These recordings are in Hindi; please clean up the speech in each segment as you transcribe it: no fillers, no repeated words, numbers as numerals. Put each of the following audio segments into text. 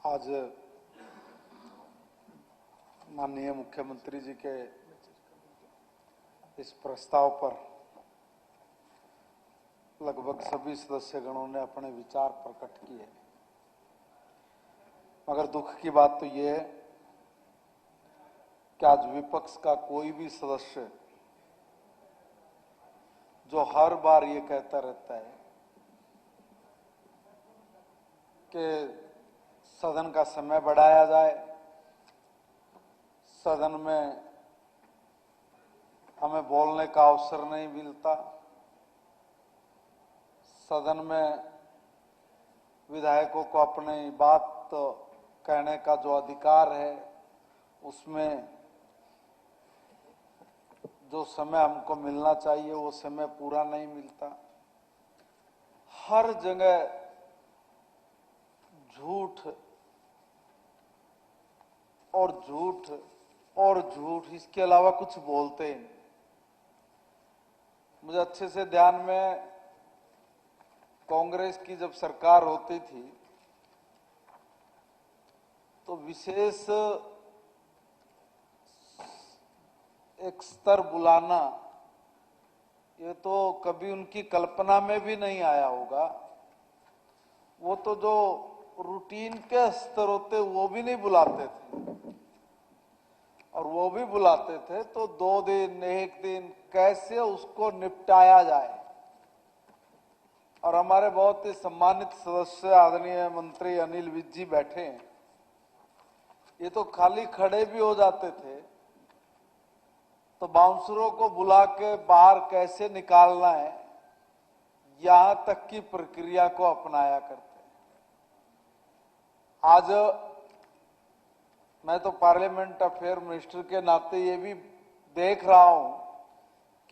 आज माननीय मुख्यमंत्री जी के इस प्रस्ताव पर लगभग सभी सदस्यगणों ने अपने विचार प्रकट किए, मगर दुख की बात तो ये है कि आज विपक्ष का कोई भी सदस्य जो हर बार ये कहता रहता है कि सदन का समय बढ़ाया जाए, सदन में हमें बोलने का अवसर नहीं मिलता, सदन में विधायकों को अपनी बात कहने का जो अधिकार है उसमें जो समय हमको मिलना चाहिए वो समय पूरा नहीं मिलता। हर जगह झूठ और झूठ और झूठ, इसके अलावा कुछ बोलते ही नहीं। मुझे अच्छे से ध्यान में, कांग्रेस की जब सरकार होती थी तो विशेष एक स्तर बुलाना ये तो कभी उनकी कल्पना में भी नहीं आया होगा। वो तो जो रूटीन के स्तर होते वो भी नहीं बुलाते थे, और वो भी बुलाते थे तो 2 दिन 1 दिन कैसे उसको निपटाया जाए। और हमारे बहुत ही सम्मानित सदस्य आदरणीय मंत्री अनिल विज जी बैठे हैं, ये तो खाली खड़े भी हो जाते थे तो बाउंसरों को बुला के बाहर कैसे निकालना है यहां तक की प्रक्रिया को अपनाया करते। आज मैं तो पार्लियामेंट अफेयर मिनिस्टर के नाते ये भी देख रहा हूं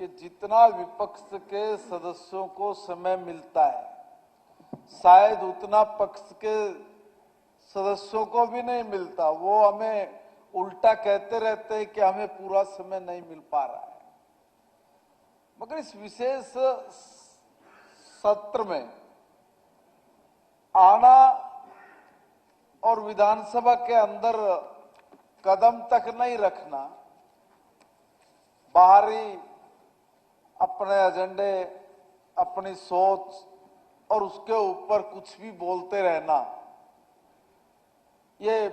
कि जितना विपक्ष के सदस्यों को समय मिलता है शायद उतना पक्ष के सदस्यों को भी नहीं मिलता। वो हमें उल्टा कहते रहते हैं कि हमें पूरा समय नहीं मिल पा रहा है। मगर इस विशेष सत्र में आना और विधानसभा के अंदर कदम तक नहीं रखना, बाहरी अपने एजेंडे, अपनी सोच और उसके ऊपर कुछ भी बोलते रहना, ये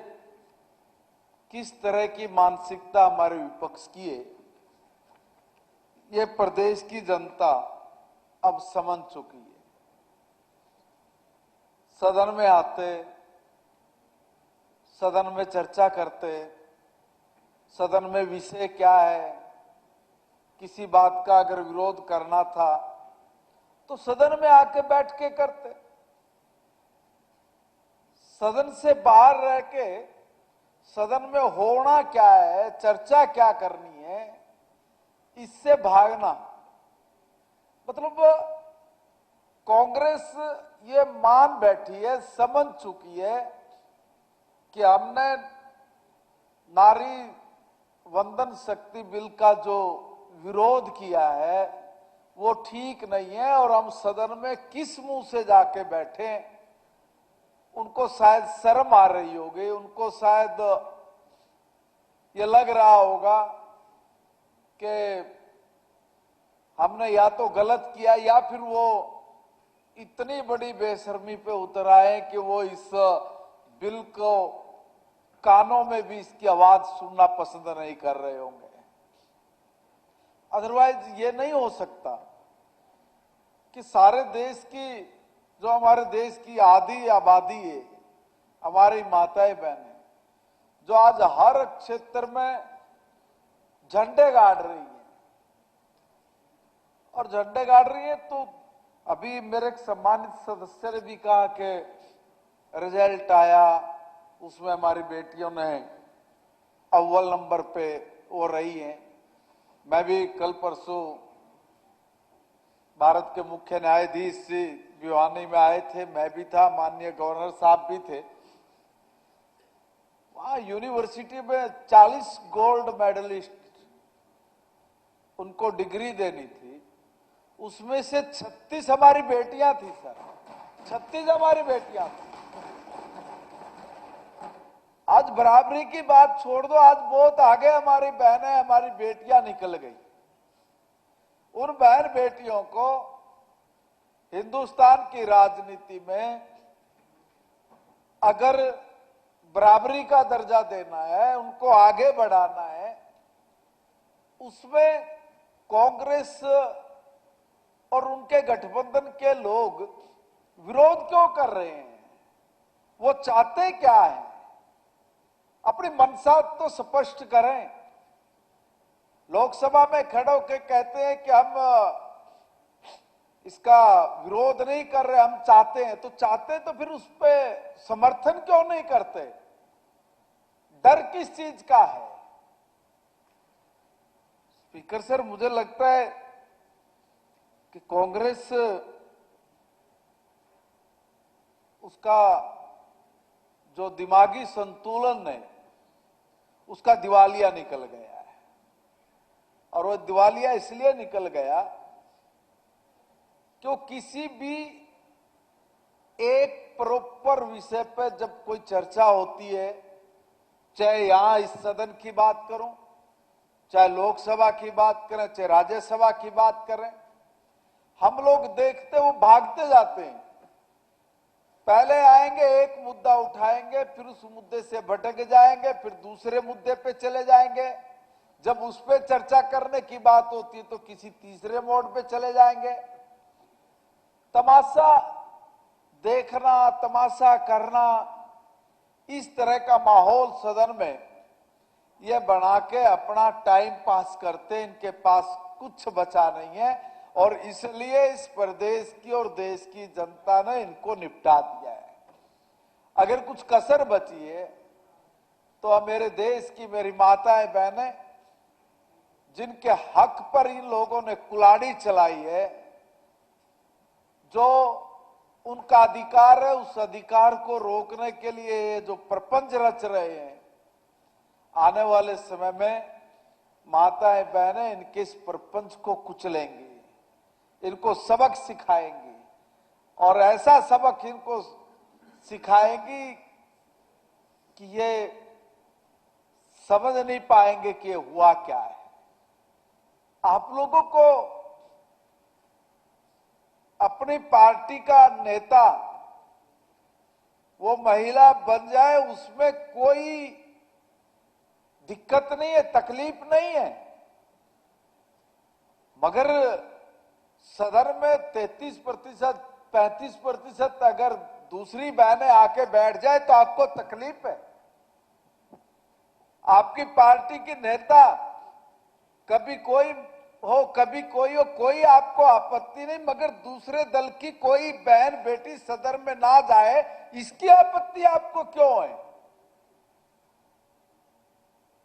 किस तरह की मानसिकता हमारे विपक्ष की है ये प्रदेश की जनता अब समझ चुकी है। सदन में आते, सदन में चर्चा करते, सदन में विषय क्या है, किसी बात का अगर विरोध करना था तो सदन में आके बैठ के करते। सदन से बाहर रह के सदन में होना क्या है, चर्चा क्या करनी है, इससे भागना, मतलब कांग्रेस ये मान बैठी है, समझ चुकी है कि हमने नारी वंदन शक्ति बिल का जो विरोध किया है वो ठीक नहीं है, और हम सदन में किस मुंह से जाके बैठे। उनको शायद शर्म आ रही होगी, उनको शायद ये लग रहा होगा कि हमने या तो गलत किया या फिर वो इतनी बड़ी बेशर्मी पे उतर आए कि वो इस बिल को कानों में भी इसकी आवाज सुनना पसंद नहीं कर रहे होंगे। अदरवाइज ये नहीं हो सकता कि सारे देश की, जो हमारे देश की आधी आबादी है, हमारी माताएं बहनें, जो आज हर क्षेत्र में झंडे गाड़ रही है, और झंडे गाड़ रही है तो अभी मेरे एक सम्मानित सदस्य ने भी कहा कि रिजल्ट आया, उसमें हमारी बेटियों ने अव्वल नंबर पे वो रही हैं। मैं भी कल परसों भारत के मुख्य न्यायाधीश भिवानी में आए थे, मैं भी था, माननीय गवर्नर साहब भी थे। वहां यूनिवर्सिटी में 40 गोल्ड मेडलिस्ट उनको डिग्री देनी थी, उसमें से 36 हमारी बेटियां थी सर, 36 हमारी बेटियां थी। आज बराबरी की बात छोड़ दो, आज बहुत आगे हमारी बहनें, हमारी बेटियां निकल गई। उन बहन बेटियों को हिंदुस्तान की राजनीति में अगर बराबरी का दर्जा देना है, उनको आगे बढ़ाना है, उसमें कांग्रेस और उनके गठबंधन के लोग विरोध क्यों कर रहे हैं? वो चाहते क्या है? अपनी मंशा तो स्पष्ट करें। लोकसभा में खड़े होकर कहते हैं कि हम इसका विरोध नहीं कर रहे, हम चाहते हैं। तो चाहते तो फिर उस पर समर्थन क्यों नहीं करते? डर किस चीज का है? स्पीकर सर, मुझे लगता है कि कांग्रेस उसका जो दिमागी संतुलन है उसका दिवालिया निकल गया है। और वो दिवालिया इसलिए निकल गया क्यों किसी भी एक प्रॉपर विषय पर जब कोई चर्चा होती है, चाहे यहां इस सदन की बात करूं, चाहे लोकसभा की बात करें, चाहे राज्यसभा की बात करें, हम लोग देखते वो भागते जाते हैं। पहले आएंगे, एक मुद्दा उठाएंगे, फिर उस मुद्दे से भटक जाएंगे, फिर दूसरे मुद्दे पे चले जाएंगे। जब उस पे चर्चा करने की बात होती है तो किसी तीसरे मोड पे चले जाएंगे। तमाशा देखना, तमाशा करना, इस तरह का माहौल सदन में ये बना के अपना टाइम पास करते। इनके पास कुछ बचा नहीं है और इसलिए इस प्रदेश की और देश की जनता ने इनको निपटा दिया है। अगर कुछ कसर बची है तो मेरे देश की मेरी माताएं बहनें, जिनके हक पर इन लोगों ने कुल्हाड़ी चलाई है, जो उनका अधिकार है, उस अधिकार को रोकने के लिए जो प्रपंच रच रहे हैं, आने वाले समय में माताएं बहनें इनके इस प्रपंच को कुचलेंगी, इनको सबक सिखाएंगी और ऐसा सबक इनको सिखाएंगी कि ये समझ नहीं पाएंगे कि ये हुआ क्या है। आप लोगों को अपनी पार्टी का नेता वो महिला बन जाए, उसमें कोई दिक्कत नहीं है, तकलीफ नहीं है, मगर सदन में 33%, 35% अगर दूसरी बहनें आके बैठ जाए तो आपको तकलीफ है। आपकी पार्टी की नेता कभी कोई हो, कभी कोई हो, कोई आपको आपत्ति नहीं, मगर दूसरे दल की कोई बहन बेटी सदन में ना जाए, इसकी आपत्ति आपको क्यों है?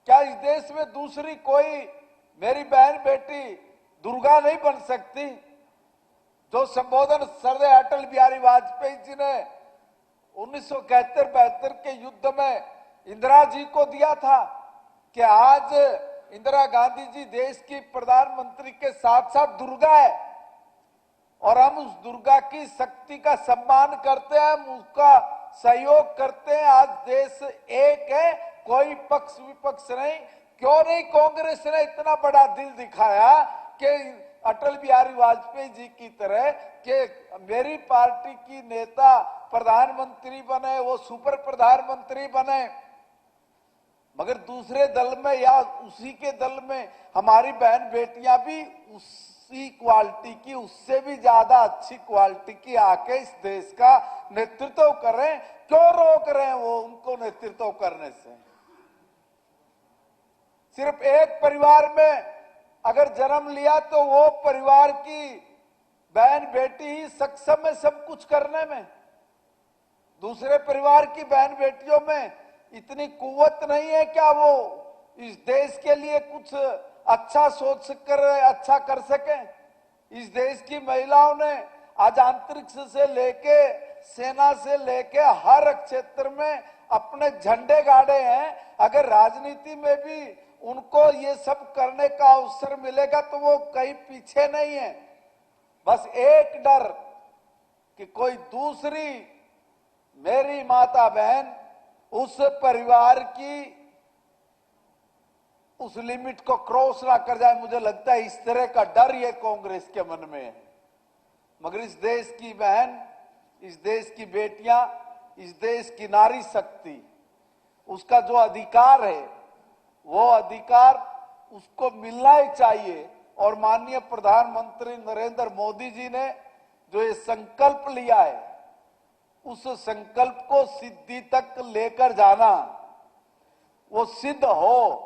क्या इस देश में दूसरी कोई मेरी बहन बेटी दुर्गा नहीं बन सकती? जो संबोधन सरदार अटल बिहारी वाजपेयी जी ने 1971-72 के युद्ध में इंदिरा जी को दिया था कि आज इंदिरा गांधी जी देश की प्रधानमंत्री के साथ साथ दुर्गा है और हम उस दुर्गा की शक्ति का सम्मान करते हैं, हम उसका सहयोग करते हैं। आज देश एक है, कोई पक्ष विपक्ष नहीं। क्यों नहीं कांग्रेस ने इतना बड़ा दिल दिखाया कि अटल बिहारी वाजपेयी जी की तरह कि मेरी पार्टी की नेता प्रधानमंत्री बने, वो सुपर प्रधानमंत्री बने, मगर दूसरे दल में या उसी के दल में हमारी बहन बेटियां भी उसी क्वालिटी की, उससे भी ज्यादा अच्छी क्वालिटी की आके इस देश का नेतृत्व करें। क्यों रोक रहे हैं वो उनको नेतृत्व करने से? सिर्फ एक परिवार में अगर जन्म लिया तो वो परिवार की बहन बेटी ही सक्षम है सब कुछ करने में। दूसरे परिवार की बहन बेटियों में इतनी कुव्वत नहीं है क्या वो इस देश के लिए कुछ अच्छा सोच कर अच्छा कर सके? इस देश की महिलाओं ने आज अंतरिक्ष से लेके सेना से लेके हर क्षेत्र में अपने झंडे गाड़े हैं। अगर राजनीति में भी उनको ये सब करने का अवसर मिलेगा तो वो कहीं पीछे नहीं है। बस एक डर कि कोई दूसरी मेरी माता बहन उस परिवार की उस लिमिट को क्रॉस ना कर जाए, मुझे लगता है इस तरह का डर ये कांग्रेस के मन में है। मगर इस देश की बहन, इस देश की बेटियां, इस देश की नारी शक्ति, उसका जो अधिकार है वो अधिकार उसको मिलना ही चाहिए। और माननीय प्रधानमंत्री नरेंद्र मोदी जी ने जो ये संकल्प लिया है, उस संकल्प को सिद्धि तक लेकर जाना, वो सिद्ध हो,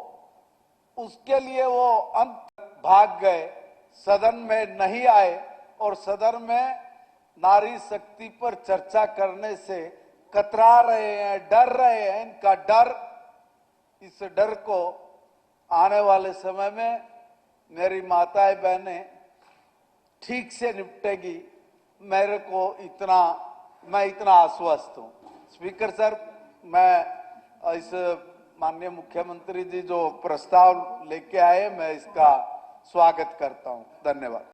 उसके लिए वो अंत भाग गए, सदन में नहीं आए और सदन में नारी शक्ति पर चर्चा करने से कतरा रहे हैं, डर रहे हैं। इनका डर, इस डर को आने वाले समय में मेरी माताएं बहनें ठीक से निपटेगी, मैं इतना आश्वस्त हूं। स्पीकर सर, मैं इस माननीय मुख्यमंत्री जी जो प्रस्ताव लेके आए, मैं इसका स्वागत करता हूं। धन्यवाद।